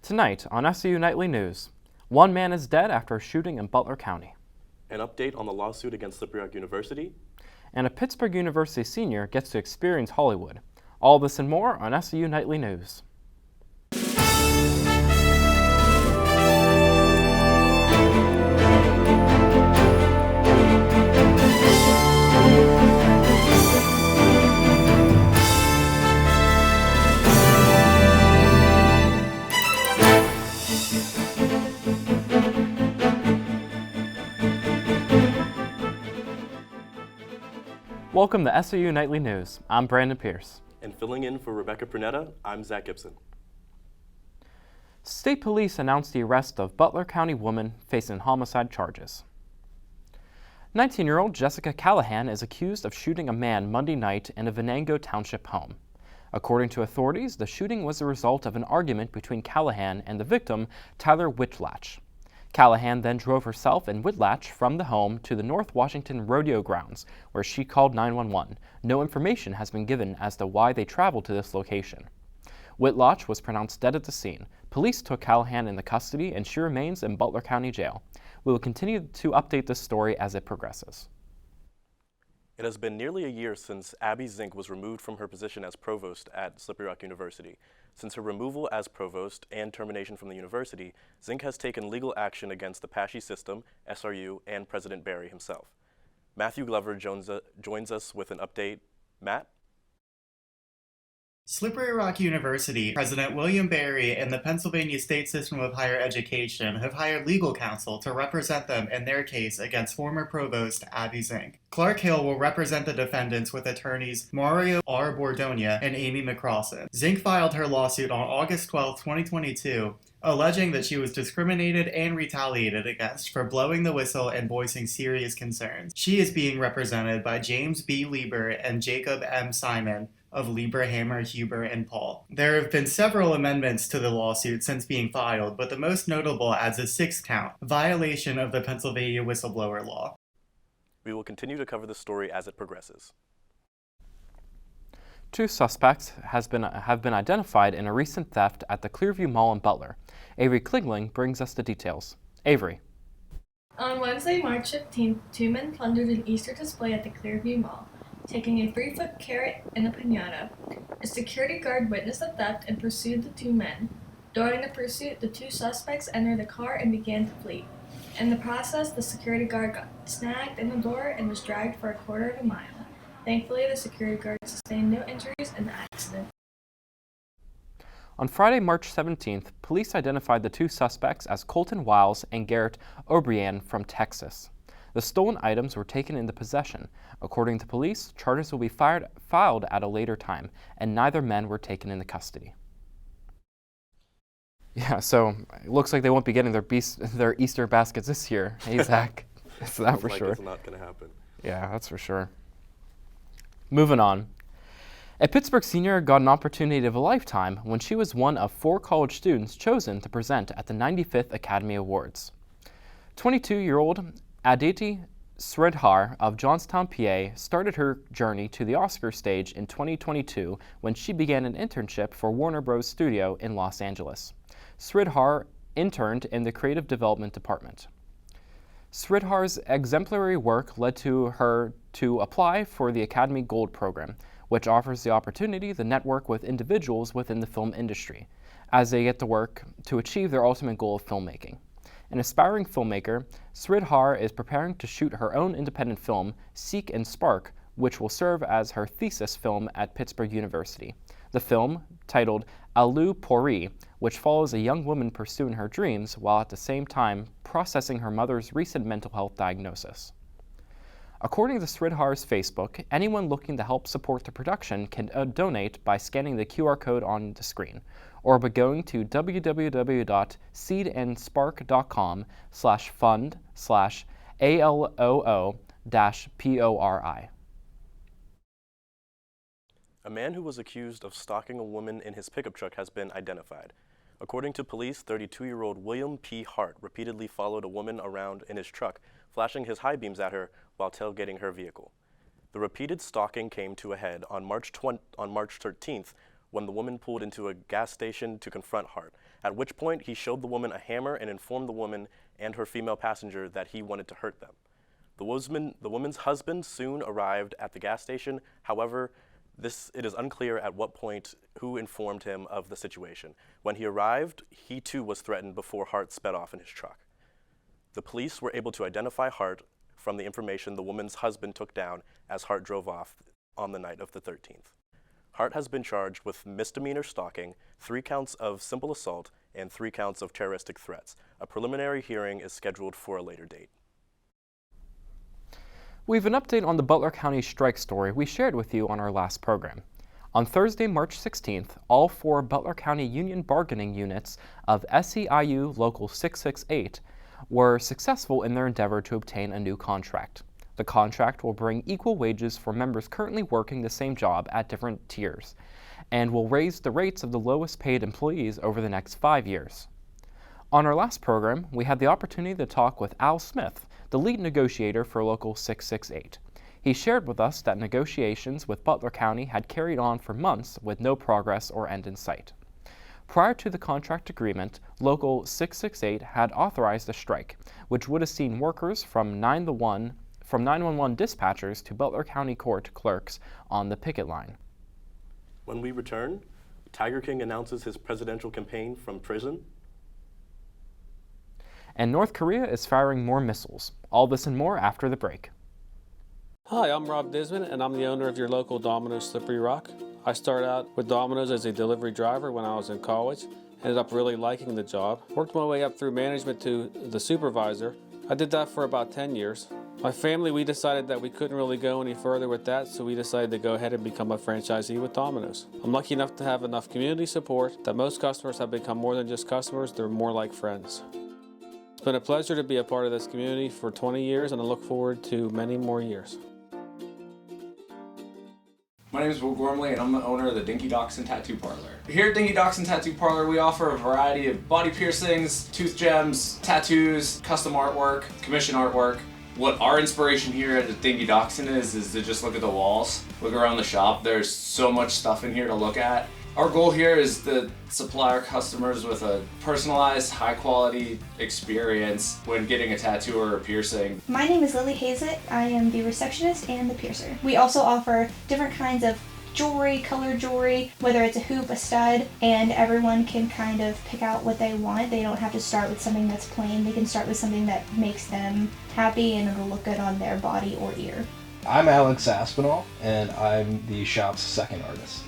Tonight on SRU Nightly News, one man is dead after a shooting in Butler County. An update on the lawsuit against Slippery Rock University. And a Pittsburgh University senior gets to experience Hollywood. All this and more on SRU Nightly News. Welcome to SRU Nightly News. I'm Brandon Pierce. And filling in for Rebecca Prunetta, I'm Zach Gibson. State police announced the arrest of Butler County woman facing homicide charges. 19-year-old Jessica Callahan is accused of shooting a man Monday night in a Venango Township home. According to authorities, the shooting was the result of an argument between Callahan and the victim, Tyler Whitlatch. Callahan then drove herself and Whitlatch from the home to the North Washington Rodeo grounds, where she called 911. No information has been given as to why they traveled to this location. Whitlatch was pronounced dead at the scene. Police took Callahan into custody and she remains in Butler County Jail. We will continue to update this story as it progresses. It has been nearly a year since Abby Zink was removed from her position as provost at Slippery Rock University. Since her removal as provost and termination from the university, Zink has taken legal action against the PASHE system, SRU, and President Barry himself. Matthew Glover joins us with an update. Matt? Slippery Rock University, President William Barry, and the Pennsylvania State System of Higher Education have hired legal counsel to represent them in their case against former provost Abby Zink. Clark Hill will represent the defendants with attorneys Mario R. Bordonia and Amy McCrossin. Zink filed her lawsuit on August 12, 2022, alleging that she was discriminated and retaliated against for blowing the whistle and voicing serious concerns. She is being represented by James B. Lieber and Jacob M. Simon of Lieber, Hammer, Huber, and Paul. There have been several amendments to the lawsuit since being filed, but the most notable adds a sixth count, violation of the Pennsylvania whistleblower law. We will continue to cover the story as it progresses. Two suspects have been identified in a recent theft at the Clearview Mall in Butler. Avery Klingling brings us the details. Avery. On Wednesday, March 15th, two men plundered an Easter display at the Clearview Mall, taking a 3-foot carrot and a piñata. A security guard witnessed the theft and pursued the two men. During the pursuit, the two suspects entered the car and began to flee. In the process, the security guard got snagged in the door and was dragged for a quarter of a mile. Thankfully, the security guard sustained no injuries in the accident. On Friday, March 17th, police identified the two suspects as Colton Wiles and Garrett O'Brien from Texas. The stolen items were taken into possession. According to police, charges will be filed at a later time, and neither men were taken into custody. Yeah, so it looks like they won't be getting their Easter baskets this year. Hey, Zach. That's that for sure. It's not going to happen. Yeah, that's for sure. Moving on. A Pittsburgh senior got an opportunity of a lifetime when she was one of 4 college students chosen to present at the 95th Academy Awards. 22-year-old Aditi Sridhar of Johnstown, PA, started her journey to the Oscar stage in 2022 when she began an internship for Warner Bros. Studio in Los Angeles. Sridhar interned in the Creative Development Department. Sridhar's exemplary work led to her to apply for the Academy Gold Program, which offers the opportunity to network with individuals within the film industry as they get to work to achieve their ultimate goal of filmmaking. An aspiring filmmaker, Sridhar is preparing to shoot her own independent film, Seek and Spark, which will serve as her thesis film at Pittsburgh University. The film, titled Alu Pori, which follows a young woman pursuing her dreams while at the same time processing her mother's recent mental health diagnosis. According to Sridhar's Facebook, anyone looking to help support the production can donate by scanning the QR code on the screen, or by going to www.seedandspark.com/fund/ALOO-PORI. A man who was accused of stalking a woman in his pickup truck has been identified. According to police, 32-year-old William P. Hart repeatedly followed a woman around in his truck, flashing his high beams at her while tailgating her vehicle. The repeated stalking came to a head on March 13th when the woman pulled into a gas station to confront Hart. at which point he showed the woman a hammer and informed the woman and her female passenger that he wanted to hurt them. The woman's husband soon arrived at the gas station. However, it is unclear at what point who informed him of the situation. When he arrived, he too was threatened before Hart sped off in his truck. The police were able to identify Hart from the information the woman's husband took down as Hart drove off on the night of the 13th. Hart has been charged with misdemeanor stalking, 3 counts of simple assault, and 3 counts of terroristic threats. A preliminary hearing is scheduled for a later date. We have an update on the Butler County strike story we shared with you on our last program. On Thursday, March 16th, all 4 Butler County Union bargaining units of SEIU Local 668 were successful in their endeavor to obtain a new contract. The contract will bring equal wages for members currently working the same job at different tiers, and will raise the rates of the lowest paid employees over the next 5 years. On our last program, we had the opportunity to talk with Al Smith, the lead negotiator for Local 668. He shared with us that negotiations with Butler County had carried on for months with no progress or end in sight. Prior to the contract agreement, Local 668 had authorized a strike, which would have seen workers from 911 dispatchers to Butler County Court clerks on the picket line. When we return, Tiger King announces his presidential campaign from prison. And North Korea is firing more missiles. All this and more after the break. Hi, I'm Rob Disman, and I'm the owner of your local Domino's Slippery Rock. I started out with Domino's as a delivery driver when I was in college. Ended up really liking the job. Worked my way up through management to the supervisor. I did that for about 10 years. My family, we decided that we couldn't really go any further with that, so we decided to go ahead and become a franchisee with Domino's. I'm lucky enough to have enough community support that most customers have become more than just customers, they're more like friends. It's been a pleasure to be a part of this community for 20 years, and I look forward to many more years. My name is Will Gormley, and I'm the owner of the Dinky Dachshund Tattoo Parlor. Here at Dinky Dachshund Tattoo Parlor, we offer a variety of body piercings, tooth gems, tattoos, custom artwork, commission artwork. What our inspiration here at the Dinky Dachshund is to just look at the walls, look around the shop. There's so much stuff in here to look at. Our goal here is to supply our customers with a personalized, high-quality experience when getting a tattoo or a piercing. My name is Lily Hazett. I am the receptionist and the piercer. We also offer different kinds of jewelry, colored jewelry, whether it's a hoop, a stud, and everyone can kind of pick out what they want. They don't have to start with something that's plain. They can start with something that makes them happy and it'll look good on their body or ear. I'm Alex Aspinall, and I'm the shop's second artist.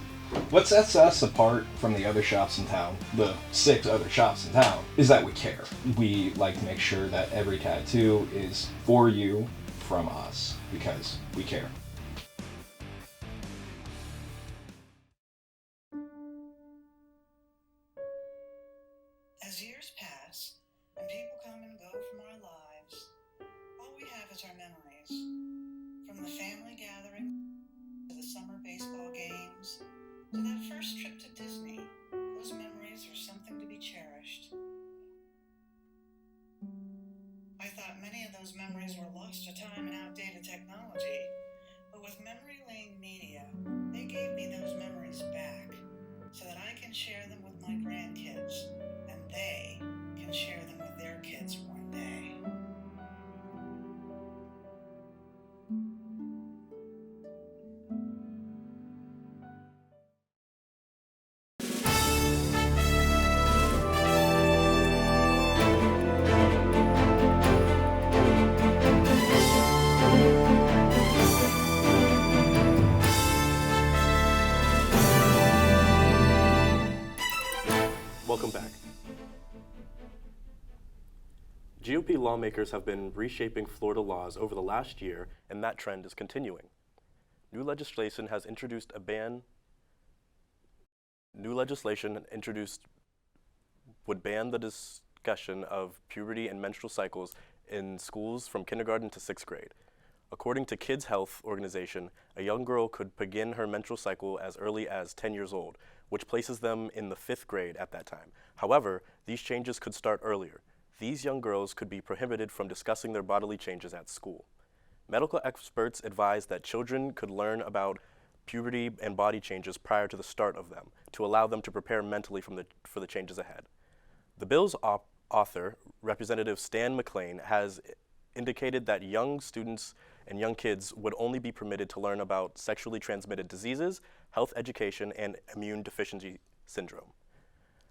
What sets us apart from the other shops in town, the 6 other shops in town, is that we care. We like to make sure that every tattoo is for you from us, because we care. As years pass, and people come and go from our lives, all we have is our memories. From the family gathering, to the summer baseball games, to that first trip to Disney, those memories are something to be cherished. I thought many of those memories were lost to time and outdated technology, but with Memory Lane Media, they gave me those memories back so that I can share them with my grandkids, and they can share them with their kids one day. Welcome back. GOP lawmakers have been reshaping Florida laws over the last year, and that trend is continuing. New legislation would ban the discussion of puberty and menstrual cycles in schools from kindergarten to 6th grade. According to Kids Health Organization, a young girl could begin her menstrual cycle as early as 10 years old, which places them in the 5th grade at that time. However, these changes could start earlier. These young girls could be prohibited from discussing their bodily changes at school. Medical experts advise that children could learn about puberty and body changes prior to the start of them, to allow them to prepare mentally for the changes ahead. The bill's author, Representative Stan McLean, has indicated that young students and young kids would only be permitted to learn about sexually transmitted diseases, health education, and immune deficiency syndrome.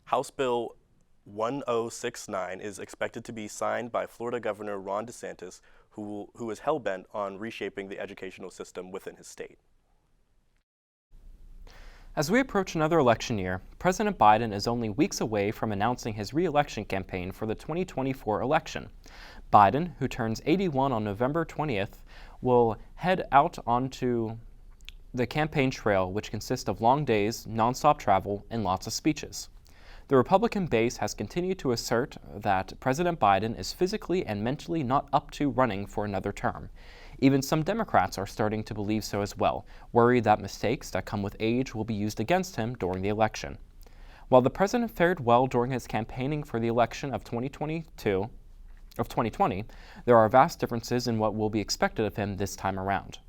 House Bill 1069 is expected to be signed by Florida Governor Ron DeSantis, who is hell-bent on reshaping the educational system within his state. As we approach another election year, President Biden is only weeks away from announcing his re-election campaign for the 2024 election. Biden, who turns 81 on November 20th, will head out onto the campaign trail, which consists of long days, nonstop travel, and lots of speeches. The Republican base has continued to assert that President Biden is physically and mentally not up to running for another term. Even some Democrats are starting to believe so as well, worried that mistakes that come with age will be used against him during the election. While the president fared well during his campaigning for the election of 2020, there are vast differences in what will be expected of him this time around.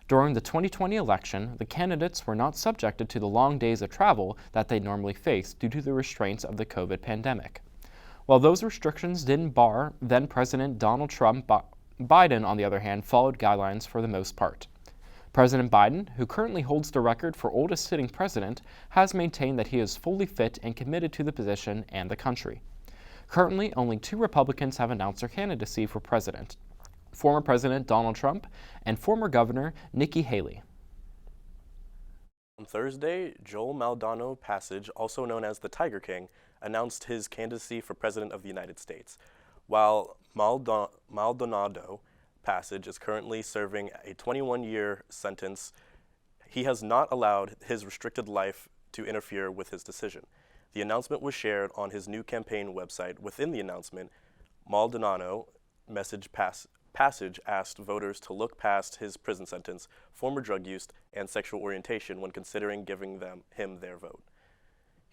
During the 2020 election, the candidates were not subjected to the long days of travel that they normally face due to the restraints of the COVID pandemic. While those restrictions didn't bar then-President Donald Trump, Biden, on the other hand, followed guidelines for the most part. President Biden, who currently holds the record for oldest sitting president, has maintained that he is fully fit and committed to the position and the country. Currently, only 2 Republicans have announced their candidacy for president: former President Donald Trump and former Governor Nikki Haley. On Thursday, Joel Maldonado Passage, also known as the Tiger King, announced his candidacy for President of the United States. While Maldonado Passage is currently serving a 21-year sentence, he has not allowed his restricted life to interfere with his decision. The announcement was shared on his new campaign website. Within the announcement, Maldonado Passage asked voters to look past his prison sentence, former drug use, and sexual orientation when considering giving him their vote.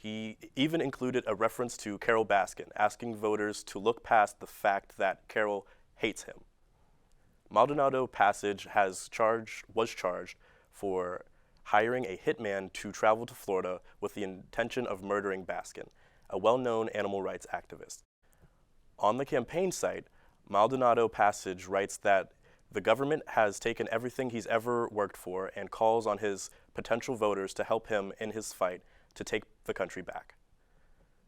He even included a reference to Carol Baskin, asking voters to look past the fact that Carol hates him. Maldonado Passage was charged for hiring a hitman to travel to Florida with the intention of murdering Baskin, a well-known animal rights activist. On the campaign site, Maldonado Passage writes that the government has taken everything he's ever worked for and calls on his potential voters to help him in his fight to take the country back.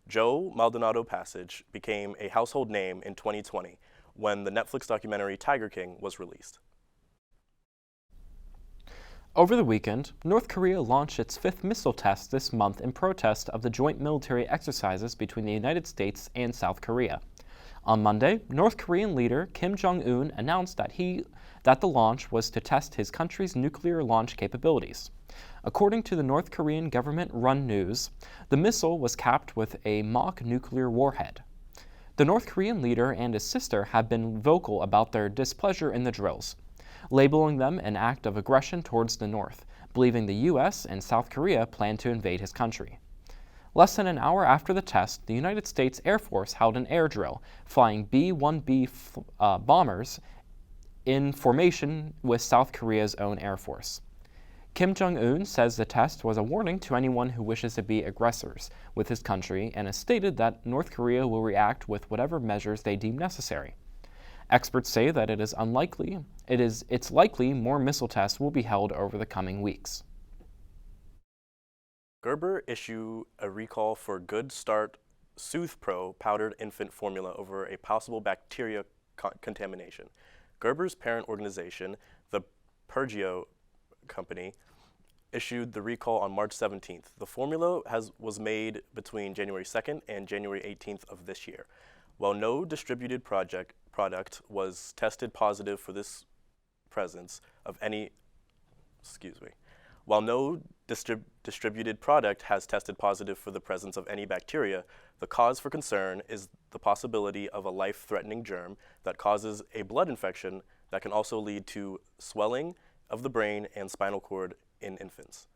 Joe Maldonado Passage became a household name in 2020 when the Netflix documentary Tiger King was released. Over the weekend, North Korea launched its 5th missile test this month in protest of the joint military exercises between the United States and South Korea. On Monday, North Korean leader Kim Jong-un announced that the launch was to test his country's nuclear launch capabilities. According to the North Korean government-run news, the missile was capped with a mock nuclear warhead. The North Korean leader and his sister have been vocal about their displeasure in the drills, labeling them an act of aggression towards the North, believing the U.S. and South Korea plan to invade his country. Less than an hour after the test, the United States Air Force held an air drill, flying B-1B bombers in formation with South Korea's own Air Force. Kim Jong-un says the test was a warning to anyone who wishes to be aggressors with his country and has stated that North Korea will react with whatever measures they deem necessary. Experts say that it's likely more missile tests will be held over the coming weeks. Gerber issue a recall for Good Start Soothe Pro powdered infant formula over a possible bacteria contamination. Gerber's parent organization, the Pergio Company, issued the recall on March 17th. The formula was made between January 2nd and January 18th of this year. While no distributed product was tested positive for this presence of any, While no distributed product has tested positive for the presence of any bacteria, the cause for concern is the possibility of a life-threatening germ that causes a blood infection that can also lead to swelling of the brain and spinal cord in infants.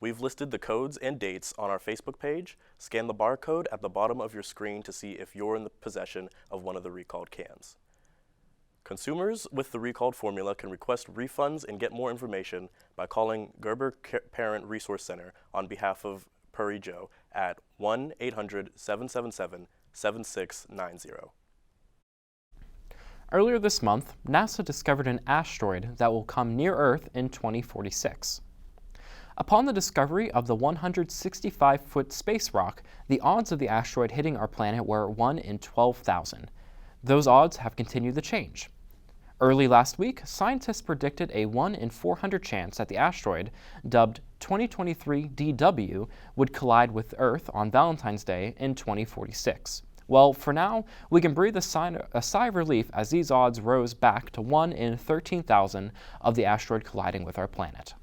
We've listed the codes and dates on our Facebook page. Scan the barcode at the bottom of your screen to see if you're in the possession of one of the recalled cans. Consumers with the recalled formula can request refunds and get more information by calling Gerber Parent Resource Center on behalf of Pergio at 1-800-777-7777. 7690. Earlier this month, NASA discovered an asteroid that will come near Earth in 2046. Upon the discovery of the 165-foot space rock, the odds of the asteroid hitting our planet were 1 in 12,000. Those odds have continued to change. Early last week, scientists predicted a 1 in 400 chance that the asteroid, dubbed 2023 DW, would collide with Earth on Valentine's Day in 2046. Well, for now, we can breathe a sigh of relief as these odds rose back to 1 in 13,000 of the asteroid colliding with our planet.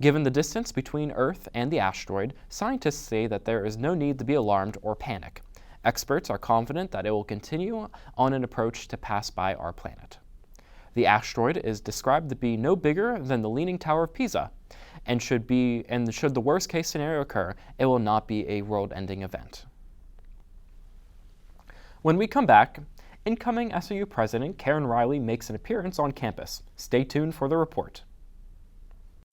Given the distance between Earth and the asteroid, scientists say that there is no need to be alarmed or panic. Experts are confident that it will continue on an approach to pass by our planet. The asteroid is described to be no bigger than the Leaning Tower of Pisa, and should the worst-case scenario occur, it will not be a world-ending event. When we come back, incoming SRU President Karen Riley makes an appearance on campus. Stay tuned for the report.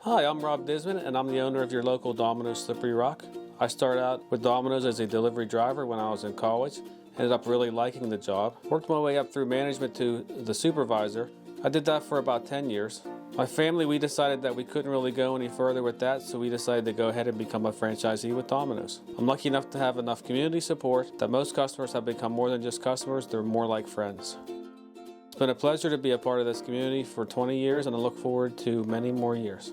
Hi, I'm Rob Disman, and I'm the owner of your local Domino's Slippery Rock. I started out with Domino's as a delivery driver when I was in college, ended up really liking the job, worked my way up through management to the supervisor. I did that for about 10 years. My family, we decided that we couldn't really go any further with that, so we decided to go ahead and become a franchisee with Domino's. I'm lucky enough to have enough community support that most customers have become more than just customers, they're more like friends. It's been a pleasure to be a part of this community for 20 years, and I look forward to many more years.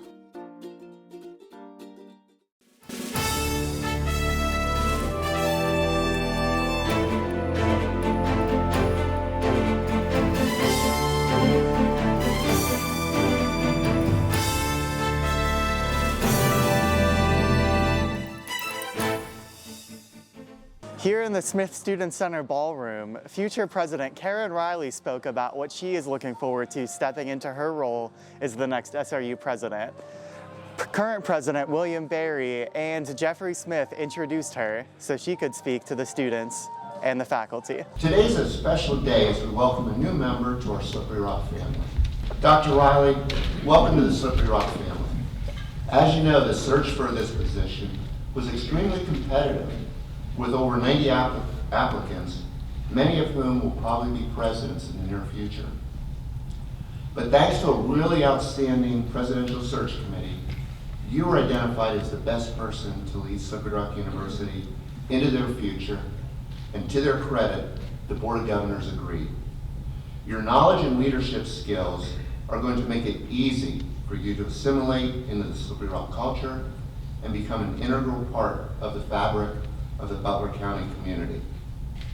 Here in the Smith Student Center ballroom, future President Karen Riley spoke about what she is looking forward to stepping into her role as the next SRU president. Current President William Berry and Jeffrey Smith introduced her so she could speak to the students and the faculty. Today's a special day as we welcome a new member to our Slippery Rock family. Dr. Riley, welcome to the Slippery Rock family. As you know, the search for this position was extremely competitive, with over 90 applicants, many of whom will probably be presidents in the near future. But thanks to a really outstanding presidential search committee, you were identified as the best person to lead Slippery Rock University into their future, and to their credit, the Board of Governors agreed. Your knowledge and leadership skills are going to make it easy for you to assimilate into the Slippery Rock culture and become an integral part of the fabric of the Butler County community.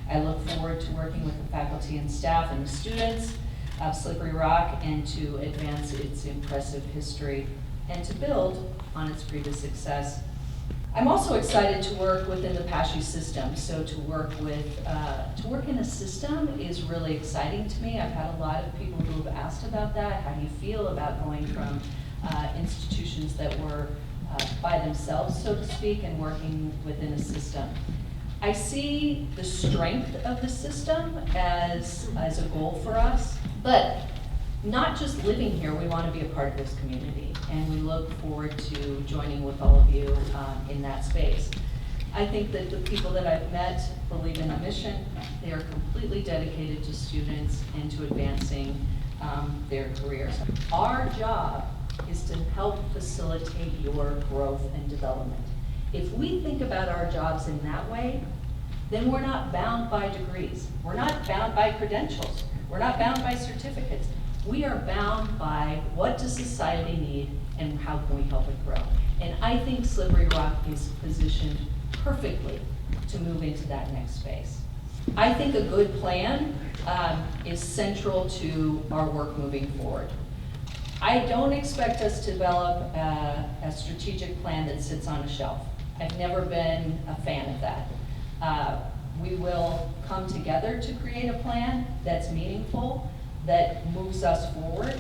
I look forward to working with the faculty and staff and the students of Slippery Rock and to advance its impressive history and to build on its previous success. I'm also excited to work within the PASHE system. So to work in a system is really exciting to me. I've had a lot of people who have asked about that. How do you feel about going from institutions that were by themselves, so to speak, and working within a system? I see the strength of the system as a goal for us, but not just living here, we want to be a part of this community, and we look forward to joining with all of you in that space. I think that the people that I've met believe in the mission. They are completely dedicated to students and to advancing their careers. Our job is to help facilitate your growth and development. If we think about our jobs in that way, then we're not bound by degrees. We're not bound by credentials. We're not bound by certificates. We are bound by what does society need and how can we help it grow. And I think Slippery Rock is positioned perfectly to move into that next space. I think a good plan is central to our work moving forward. I don't expect us to develop a strategic plan that sits on a shelf. I've never been a fan of that. We will come together to create a plan that's meaningful, that moves us forward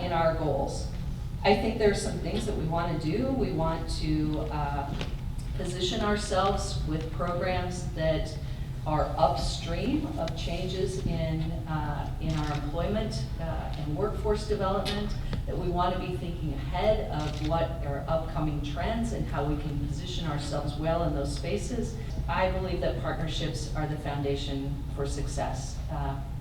in our goals. I think there's some things that we want to do. We want to position ourselves with programs that are upstream of changes in our employment and workforce development, that we want to be thinking ahead of what are upcoming trends and how we can position ourselves well in those spaces. I believe that partnerships are the foundation for success,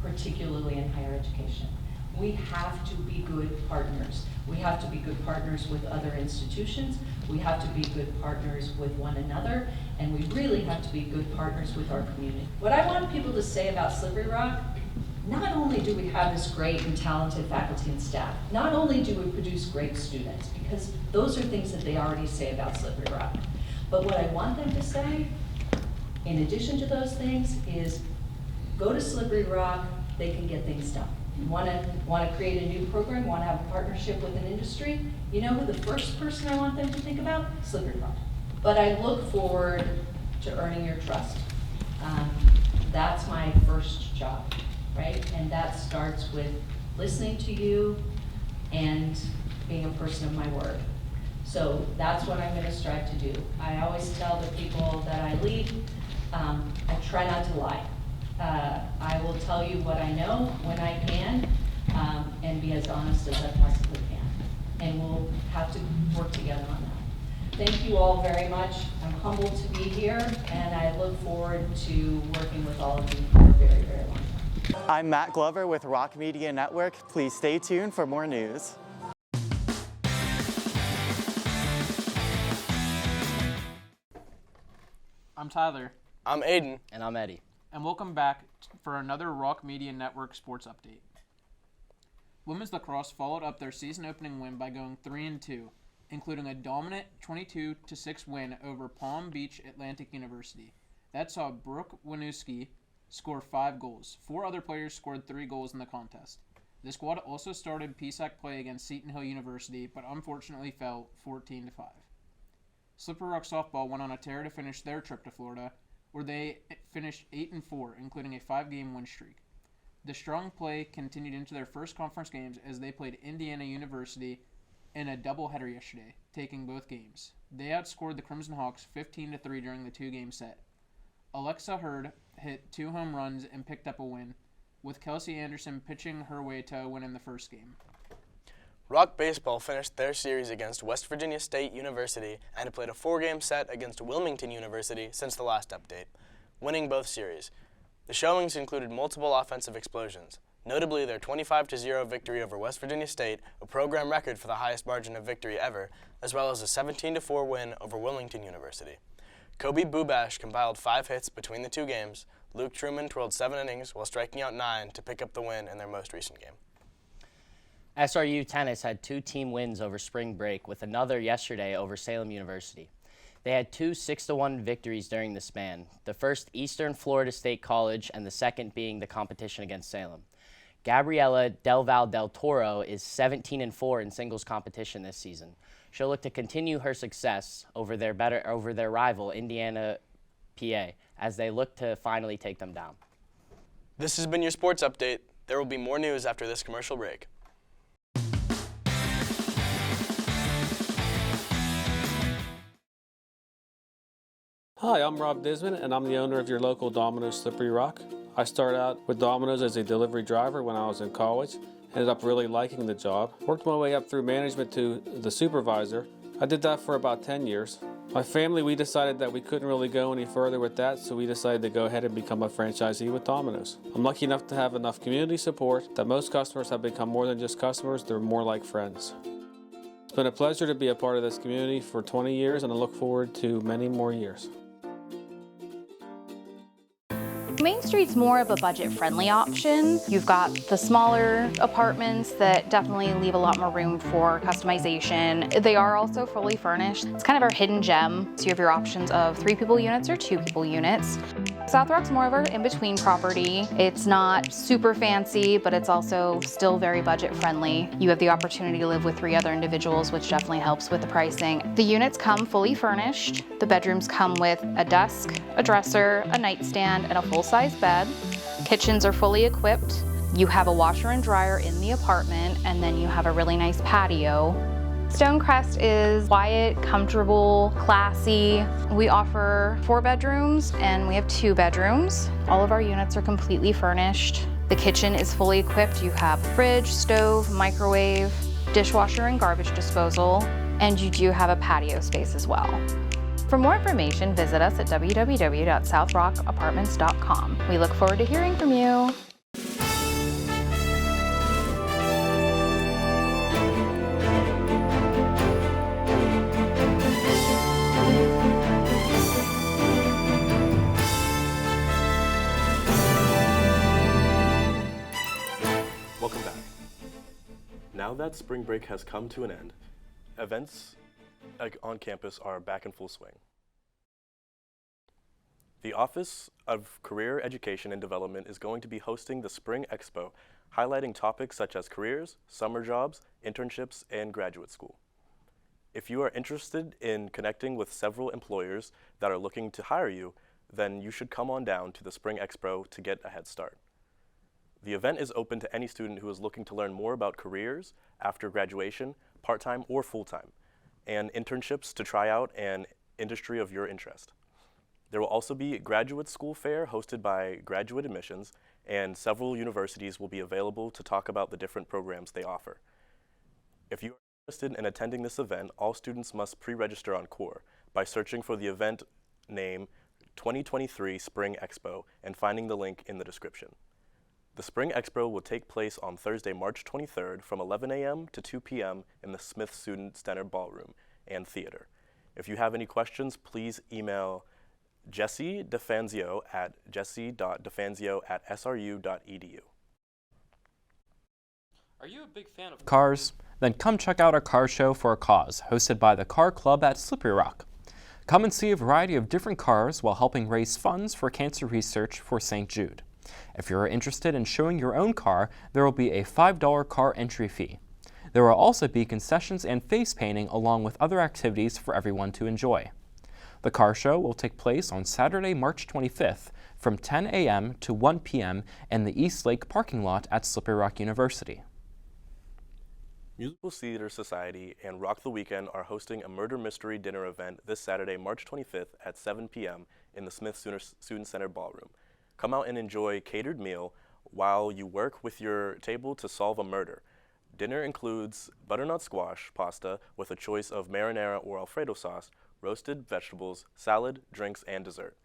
particularly in higher education. We have to be good partners. We have to be good partners with other institutions. We have to be good partners with one another. And we really have to be good partners with our community. What I want people to say about Slippery Rock, not only do we have this great and talented faculty and staff, not only do we produce great students, because those are things that they already say about Slippery Rock, but what I want them to say, in addition to those things, is go to Slippery Rock, they can get things done. Want to create a new program, want to have a partnership with an industry, you know who the first person I want them to think about? Slippery Rock. But I look forward to earning your trust. That's my first job, right? And that starts with listening to you and being a person of my word. So that's what I'm going to strive to do. I always tell the people that I lead, I try not to lie. I will tell you what I know when I can, and be as honest as I possibly can. And we'll have to work together on that. Thank you all very much. I'm humbled to be here, and I look forward to working with all of you for a very, very long time. I'm Matt Glover with Rock Media Network. Please stay tuned for more news. I'm Tyler. I'm Aiden. And I'm Eddie. And welcome back for another Rock Media Network sports update. Women's lacrosse followed up their season opening win by going 3-2, including a dominant 22-6 win over Palm Beach Atlantic University. That saw Brooke Winooski score 5 goals. 4 other players scored 3 goals in the contest. The squad also started PSAC play against Seton Hill University, but unfortunately fell 14-5. Slippery Rock softball went on a tear to finish their trip to Florida, where they finished 8-4, including a 5-game win streak. The strong play continued into their first conference games as they played Indiana University in a doubleheader yesterday, taking both games. They outscored the Crimson Hawks 15-3 during the 2-game set. Alexa Hurd hit 2 home runs and picked up a win, with Kelsey Anderson pitching her way to a win in the first game. Rock Baseball finished their series against West Virginia State University and played a 4-game set against Wilmington University since the last update, winning both series. The showings included multiple offensive explosions, notably their 25-0 victory over West Virginia State, a program record for the highest margin of victory ever, as well as a 17-4 win over Wilmington University. Kobe Bubash compiled 5 hits between the 2 games. Luke Truman twirled 7 innings while striking out 9 to pick up the win in their most recent game. SRU Tennis had 2 team wins over spring break, with another yesterday over Salem University. They had 2 6-1 victories during the span, the first Eastern Florida State College and the second being the competition against Salem. Gabriela Del Val del Toro is 17-4 in singles competition this season. She'll look to continue her success over their rival Indiana PA as they look to finally take them down. This has been your sports update. There will be more news after this commercial break. Hi, I'm Rob Disman, and I'm the owner of your local Domino's Slippery Rock. I started out with Domino's as a delivery driver when I was in college. Ended up really liking the job. Worked my way up through management to the supervisor. I did that for about 10 years. My family, we decided that we couldn't really go any further with that, so we decided to go ahead and become a franchisee with Domino's. I'm lucky enough to have enough community support that most customers have become more than just customers, they're more like friends. It's been a pleasure to be a part of this community for 20 years, and I look forward to many more years. Main Street's more of a budget-friendly option. You've got the smaller apartments that definitely leave a lot more room for customization. They are also fully furnished. It's kind of our hidden gem. So you have your options of 3-people units or 2-people units. South Rock's more of our in-between property. It's not super fancy, but it's also still very budget-friendly. You have the opportunity to live with 3 other individuals, which definitely helps with the pricing. The units come fully furnished. The bedrooms come with a desk, a dresser, a nightstand, and a full-size bed. Kitchens are fully equipped. You have a washer and dryer in the apartment, and then you have a really nice patio. Stonecrest is quiet, comfortable, classy. We offer 4 bedrooms and we have 2 bedrooms. All of our units are completely furnished. The kitchen is fully equipped. You have fridge, stove, microwave, dishwasher and garbage disposal, and you do have a patio space as well. For more information, visit us at www.southrockapartments.com. We look forward to hearing from you. Welcome back. Now that spring break has come to an end, events on campus are back in full swing. The Office of Career Education and Development is going to be hosting the Spring Expo, highlighting topics such as careers, summer jobs, internships, and graduate school. If you are interested in connecting with several employers that are looking to hire you, then you should come on down to the Spring Expo to get a head start. The event is open to any student who is looking to learn more about careers after graduation, part-time or full-time, and internships to try out an industry of your interest. There will also be a graduate school fair hosted by Graduate Admissions, and several universities will be available to talk about the different programs they offer. If you are interested in attending this event, all students must pre-register on CORE by searching for the event name 2023 Spring Expo and finding the link in the description. The Spring Expo will take place on Thursday, March 23rd from 11 a.m. to 2 p.m. in the Smith Student Center Ballroom and Theater. If you have any questions, please email Jesse DeFanzio at jesse.defanzio@sru.edu. Are you a big fan of cars? Then come check out our car show for a cause, hosted by the Car Club at Slippery Rock. Come and see a variety of different cars while helping raise funds for cancer research for St. Jude. If you're interested in showing your own car, there will be a $5 car entry fee. There will also be concessions and face painting along with other activities for everyone to enjoy. The car show will take place on Saturday, March 25th from 10 a.m. to 1 p.m. in the East Lake parking lot at Slippery Rock University. Musical Theater Society and Rock the Weekend are hosting a murder mystery dinner event this Saturday, March 25th at 7 p.m. in the Smith Student Center Ballroom. Come out and enjoy a catered meal while you work with your table to solve a murder. Dinner includes butternut squash pasta with a choice of marinara or Alfredo sauce, roasted vegetables, salad, drinks, and dessert.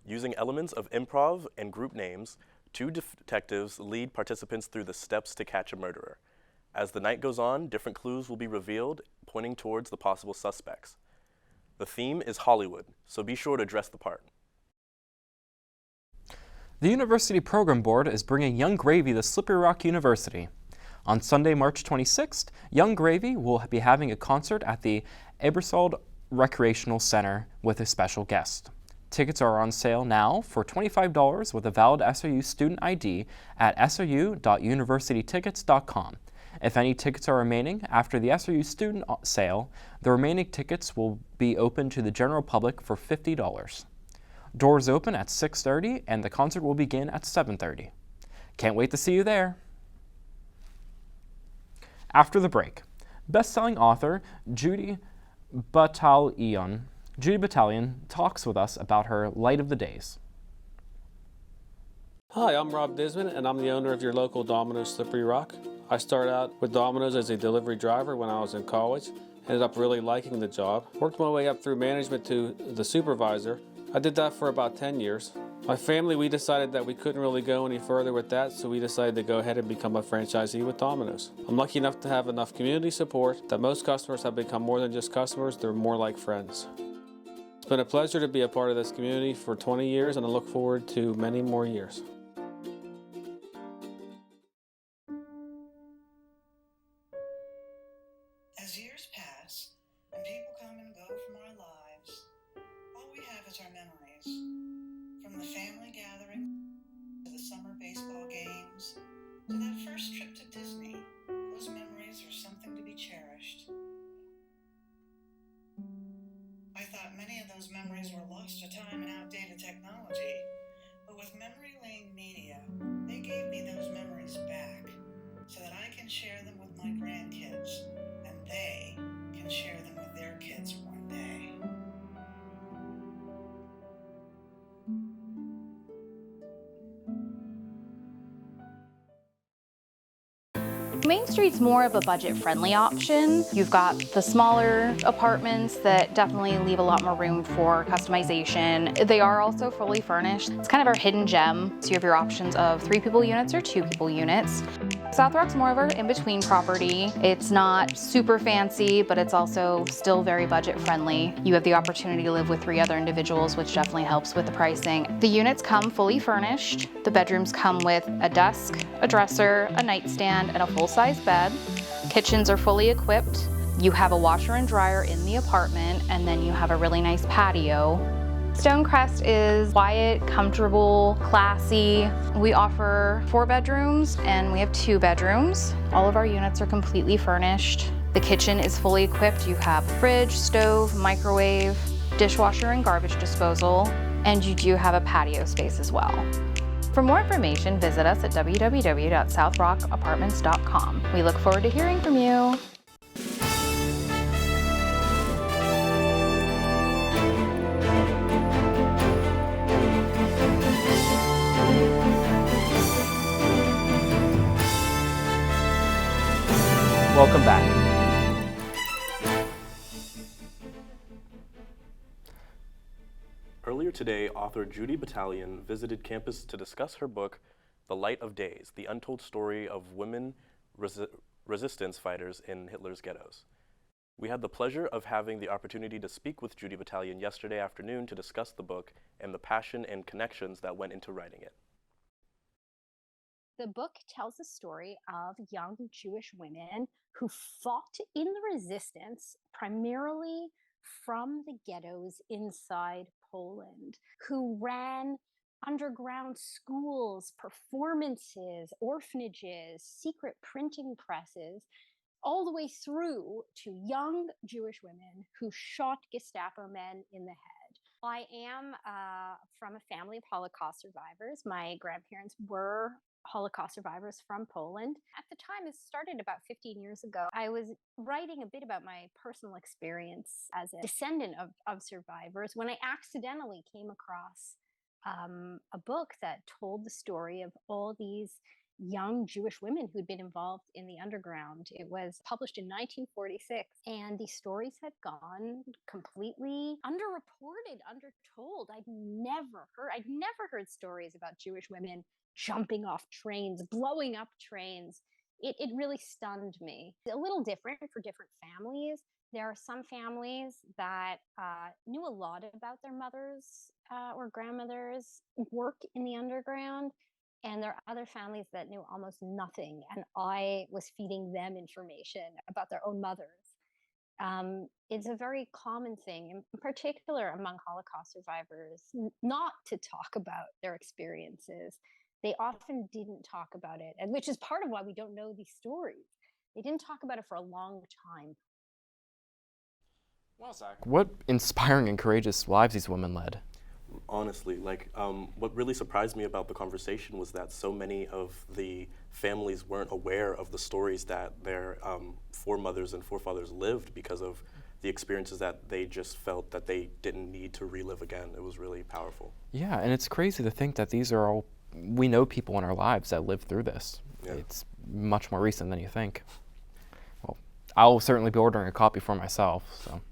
Using elements of improv and group names, two detectives lead participants through the steps to catch a murderer. As the night goes on, different clues will be revealed, pointing towards the possible suspects. The theme is Hollywood, so be sure to dress the part. The University Program Board is bringing Young Gravy to Slippery Rock University. On Sunday, March 26th, Young Gravy will be having a concert at the Eberswald Recreational Center with a special guest. Tickets are on sale now for $25 with a valid SRU student ID at sru.universitytickets.com. If any tickets are remaining after the SRU student sale, the remaining tickets will be open to the general public for $50. Doors open at 6:30 and the concert will begin at 7:30. Can't wait to see you there. After the break, best-selling author Judy Battalion talks with us about her Light of the Days. Hi, I'm Rob Disman, and I'm the owner of your local Domino's Slippery Rock. I started out with Domino's as a delivery driver when I was in college, ended up really liking the job, worked my way up through management to the supervisor. I did that for about 10 years. My family, we decided that we couldn't really go any further with that, so we decided to go ahead and become a franchisee with Domino's. I'm lucky enough to have enough community support that most customers have become more than just customers, they're more like friends. It's been a pleasure to be a part of this community for 20 years, and I look forward to many more years. As years pass and people come and go from our lives, all we have is our memories. From the family gathering to the summer baseball games to that first trip to Disney, those memories are something to be cherished. I thought many of those memories were lost to time and outdated technology, but with Memory Lane Media, they gave me those memories back so that I can share them with my grandkids, and they can share them with their kids one day. Main Street's more of a budget-friendly option. You've got the smaller apartments that definitely leave a lot more room for customization. They are also fully furnished. It's kind of our hidden gem. So you have your options of 3-people units or 2-people units. South Rock's more of our in-between property. It's not super fancy, but it's also still very budget-friendly. You have the opportunity to live with 3 other individuals, which definitely helps with the pricing. The units come fully furnished. The bedrooms come with a desk, a dresser, a nightstand, and a full-size bed. Kitchens are fully equipped. You have a washer and dryer in the apartment, and then you have a really nice patio. Stonecrest is quiet, comfortable, classy. We offer 4 bedrooms and we have 2 bedrooms. All of our units are completely furnished. The kitchen is fully equipped. You have fridge, stove, microwave, dishwasher and garbage disposal, and you do have a patio space as well. For more information, visit us at www.southrockapartments.com. We look forward to hearing from you. Welcome back. Earlier today, author Judy Battalion visited campus to discuss her book, The Light of Days, The Untold Story of Women Resistance Fighters in Hitler's Ghettos. We had the pleasure of having the opportunity to speak with Judy Battalion yesterday afternoon to discuss the book and the passion and connections that went into writing it. The book tells the story of young Jewish women who fought in the resistance, primarily from the ghettos inside Poland, who ran underground schools, performances, orphanages, secret printing presses, all the way through to young Jewish women who shot Gestapo men in the head. I am from a family of Holocaust survivors. My grandparents were Holocaust survivors from Poland. At the time, it started about 15 years ago. I was writing a bit about my personal experience as a descendant of survivors when I accidentally came across a book that told the story of all these young Jewish women who'd been involved in the underground. It was published in 1946, and these stories had gone completely underreported, undertold. I'd never heard stories about Jewish women jumping off trains, blowing up trains. It really stunned me. A little different for different families. There are some families that knew a lot about their mothers or grandmothers' work in the underground, and there are other families that knew almost nothing, and I was feeding them information about their own mothers. It's a very common thing, in particular among Holocaust survivors, not to talk about their experiences. They often didn't talk about it, and which is part of why we don't know these stories. They didn't talk about it for a long time. Well, Zach, what inspiring and courageous lives these women led. Honestly, what really surprised me about the conversation was that so many of the families weren't aware of the stories that their foremothers and forefathers lived because of the experiences that they just felt that they didn't need to relive again. It was really powerful. Yeah, and it's crazy to think that these are all, we know people in our lives that lived through this. Yeah. It's much more recent than you think. Well, I'll certainly be ordering a copy for myself, so.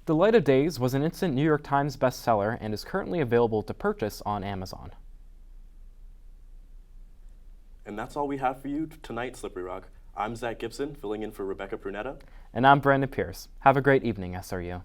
The Light of Days was an instant New York Times bestseller and is currently available to purchase on Amazon. And that's all we have for you tonight, Slippery Rock. I'm Zach Gibson, filling in for Rebecca Prunetta. And I'm Brandon Pierce. Have a great evening, SRU.